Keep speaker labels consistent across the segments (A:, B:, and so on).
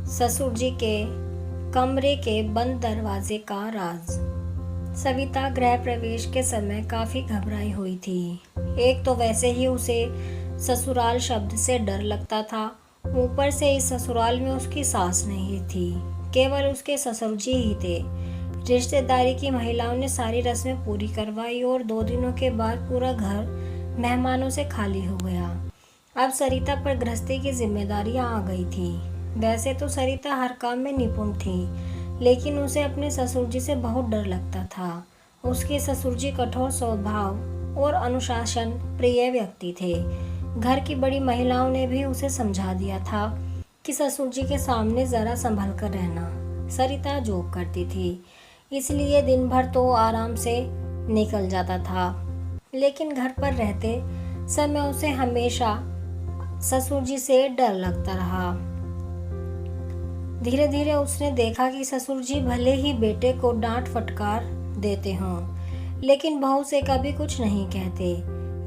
A: ससुर जी के कमरे के बंद दरवाजे का राज। सविता गृह प्रवेश के समय काफी घबराई हुई थी। एक तो वैसे ही उसे ससुराल शब्द से डर लगता था, ऊपर से इस ससुराल में उसकी सास नहीं थी, केवल उसके ससुर जी ही थे। रिश्तेदारी की महिलाओं ने सारी रस्में पूरी करवाई और 2 दिनों के बाद पूरा घर मेहमानों से खाली हो गया। अब सरिता पर गृहस्थी की जिम्मेदारियां आ गई थी। वैसे तो सरिता हर काम में निपुण थी, लेकिन उसे अपने ससुर जी से बहुत डर लगता था। उसके ससुर जी कठोर स्वभाव और अनुशासन प्रिय व्यक्ति थे। घर की बड़ी महिलाओं ने भी उसे समझा दिया था कि ससुर जी के सामने जरा संभल कर रहना। सरिता जॉब करती थी, इसलिए दिन भर तो आराम से निकल जाता था, लेकिन घर पर रहते समय उसे हमेशा ससुर जी से डर लगता रहा। धीरे धीरे उसने देखा कि ससुर जी भले ही बेटे को डांट फटकार देते हों, लेकिन बहू से कभी कुछ नहीं कहते।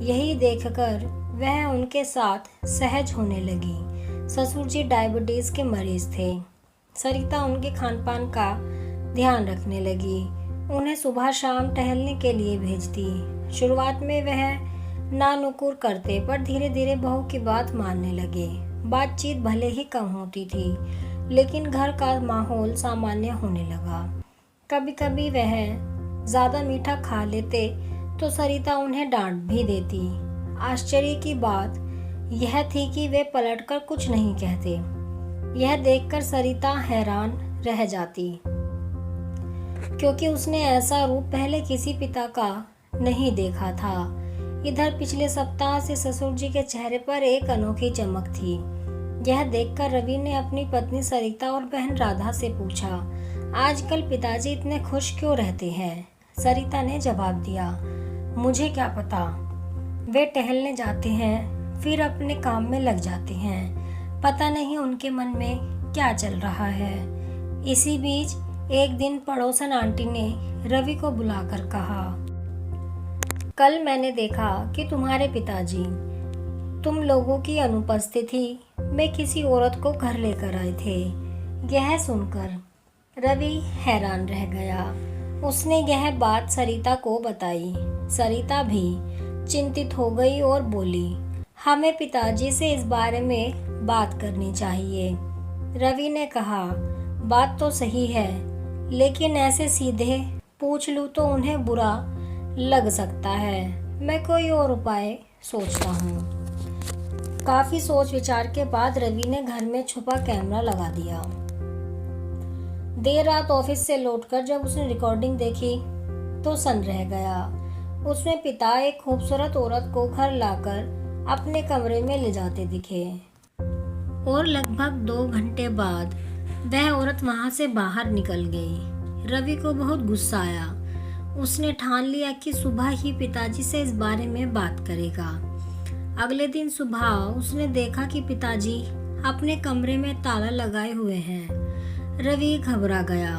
A: यही देखकर वह उनके साथ सहज होने लगी। ससुर जी डायबिटीज के मरीज थे। सरिता उनके खान पान का ध्यान रखने लगी, उन्हें सुबह शाम टहलने के लिए भेजती। शुरुआत में वह ना नुकुर करते, पर धीरे धीरे बहू की बात मानने लगे। बातचीत भले ही कम होती थी, लेकिन घर का माहौल सामान्य होने लगा। कभी कभी वह ज़्यादा मीठा खा लेते तो सरिता उन्हें डांट भी देती। आश्चर्य की बात यह थी कि वे पलटकर कुछ नहीं कहते। यह देखकर सरिता हैरान रह जाती, क्योंकि उसने ऐसा रूप पहले किसी पिता का नहीं देखा था। इधर पिछले सप्ताह से ससुर जी के चेहरे पर एक अनोखी चमक थी। यह देखकर रवि ने अपनी पत्नी सरिता और बहन राधा से पूछा, आजकल पिताजी इतने खुश क्यों रहते हैं? सरिता ने जवाब दिया, मुझे क्या पता, वे टहलने जाते हैं फिर अपने काम में लग जाते हैं। पता नहीं उनके मन में क्या चल रहा है। इसी बीच एक दिन पड़ोसन आंटी ने रवि को बुलाकर कहा, कल मैंने देखा कि तुम्हारे पिताजी तुम लोगों की अनुपस्थिति में किसी औरत को घर लेकर आए थे। यह सुनकर रवि हैरान रह गया। उसने यह बात सरिता को बताई। सरिता भी चिंतित हो गई और बोली, हमें पिताजी से इस बारे में बात करनी चाहिए। रवि ने कहा, बात तो सही है, लेकिन ऐसे सीधे पूछ लूं तो उन्हें बुरा लग सकता है। मैं कोई और उपाय सोचता हूँ। काफी सोच विचार के बाद रवि ने घर में छुपा कैमरा लगा दिया। देर रात ऑफिस से लौटकर जब उसने रिकॉर्डिंग देखी तो सन रह गया। उसमें पिता एक खूबसूरत औरत को घर लाकर अपने कमरे में ले जाते दिखे और लगभग 2 घंटे बाद वह औरत वहां से बाहर निकल गई। रवि को बहुत गुस्सा आया। उसने ठान लिया कि सुबह ही पिताजी से इस बारे में बात करेगा। अगले दिन सुबह उसने देखा कि पिताजी अपने कमरे में ताला लगाए हुए हैं। रवि घबरा गया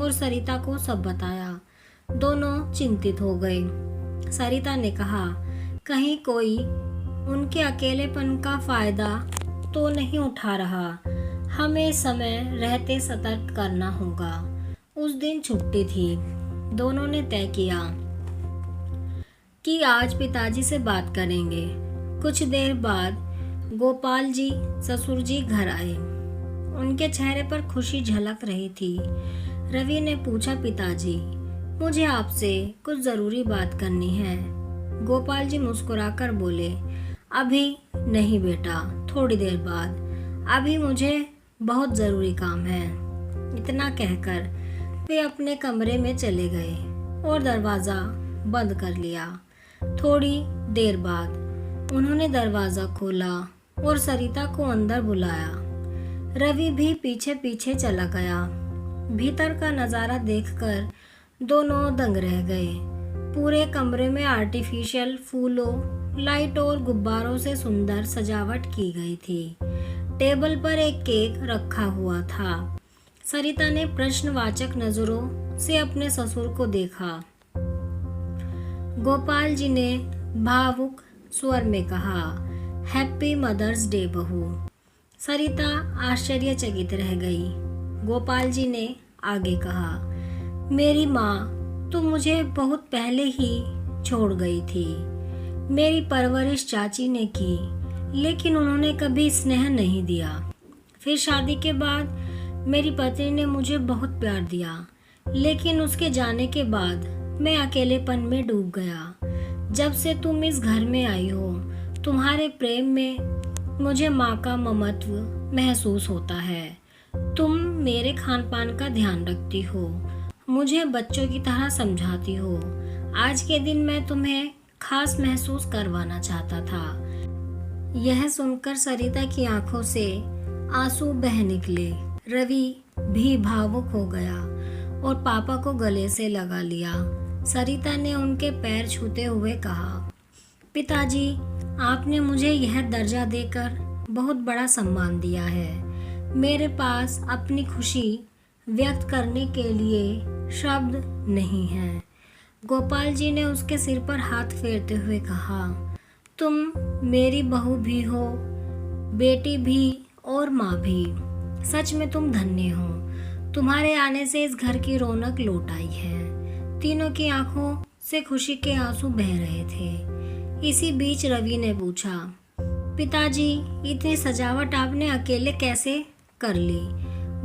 A: और सरिता को सब बताया। दोनों चिंतित हो गए। सरिता ने कहा, कहीं कोई उनके अकेलेपन का फायदा तो नहीं उठा रहा। हमें समय रहते सतर्क करना होगा। उस दिन छुट्टी थी। दोनों ने तय किया कि आज पिताजी से बात करेंगे। कुछ देर बाद गोपाल जी ससुर जी घर आए। उनके चेहरे पर खुशी झलक रही थी। रवि ने पूछा, पिताजी मुझे आपसे कुछ जरूरी बात करनी है। गोपाल जी मुस्कुराकर बोले, अभी नहीं बेटा, थोड़ी देर बाद, अभी मुझे बहुत जरूरी काम है। इतना कहकर वे अपने कमरे में चले गए और दरवाजा बंद कर लिया। थोड़ी देर बाद उन्होंने दरवाजा खोला और सरिता को अंदर बुलाया। रवि भी पीछे पीछे चला गया। भीतर का नजारा देखकर दोनों दंग रह गए। पूरे कमरे में आर्टिफिशियल फूलों, लाइट और गुब्बारों से सुंदर सजावट की गई थी। टेबल पर एक केक रखा हुआ था। सरिता ने प्रश्नवाचक नजरों से अपने ससुर को देखा। गोपाल जी ने भावुक स्वर में कहा, हैप्पी मदर्स डे बहू। सरिता आश्चर्यचकित रह गई। गोपाल जी ने आगे कहा, मेरी माँ तो मुझे बहुत पहले ही छोड़ गई थी। मेरी परवरिश चाची ने की, लेकिन उन्होंने कभी स्नेह नहीं दिया। फिर शादी के बाद मेरी पत्नी ने मुझे बहुत प्यार दिया, लेकिन उसके जाने के बाद मैं अकेलेपन में डूब गया। जब से तुम इस घर में आई हो, तुम्हारे प्रेम में मुझे माँ का ममत्व महसूस होता है। तुम मेरे खान पान का ध्यान रखती हो, मुझे बच्चों की तरह समझाती हो। आज के दिन मैं तुम्हें खास महसूस करवाना चाहता था। यह सुनकर सरिता की आंखों से आंसू बह निकले। रवि भी भावुक हो गया और पापा को गले से लगा लिया। सरिता ने उनके पैर छूते हुए कहा, पिताजी, आपने मुझे यह दर्जा देकर बहुत बड़ा सम्मान दिया है। मेरे पास अपनी खुशी व्यक्त करने के लिए शब्द नहीं हैं। गोपाल जी ने उसके सिर पर हाथ फेरते हुए कहा, तुम मेरी बहू भी हो, बेटी भी और माँ भी। सच में तुम धन्य हो। तुम्हारे आने से इस घर की रौनक लौट आई है। तीनों की आंखों से खुशी के आंसू बह रहे थे। इसी बीच रवि ने पूछा, पिताजी, इतनी सजावट आपने अकेले कैसे कर ली?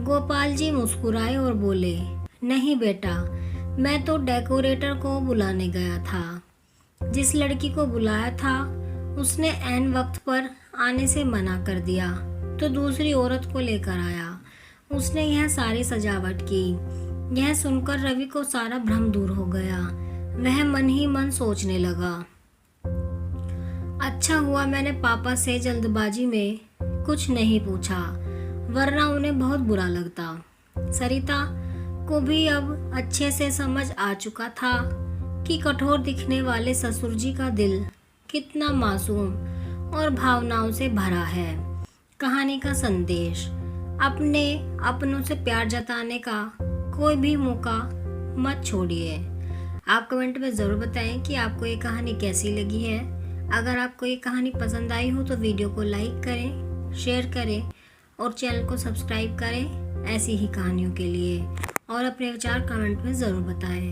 A: गोपाल जी मुस्कुराए और बोले, नहीं बेटा, मैं तो डेकोरेटर को बुलाने गया था। जिस लड़की को बुलाया था उसने ऐन वक्त पर आने से मना कर दिया, तो दूसरी औरत को लेकर आया। उसने यह सारी सजावट की। यह सुनकर रवि को सारा भ्रम दूर हो गया। वह मन ही मन सोचने लगा, अच्छा हुआ मैंने पापा से जल्दबाजी में कुछ नहीं पूछा, वरना उन्हें बहुत बुरा लगता। सरिता को भी अब अच्छे से समझ आ चुका था कि कठोर दिखने वाले ससुर जी का दिल कितना मासूम और भावनाओं से भरा है। कहानी का संदेश, अपने अपनों से प्यार जताने का कोई भी मौका मत छोड़िए। आप कमेंट में ज़रूर बताएं कि आपको ये कहानी कैसी लगी है। अगर आपको ये कहानी पसंद आई हो तो वीडियो को लाइक करें, शेयर करें और चैनल को सब्सक्राइब करें ऐसी ही कहानियों के लिए, और अपने विचार कमेंट में ज़रूर बताएं।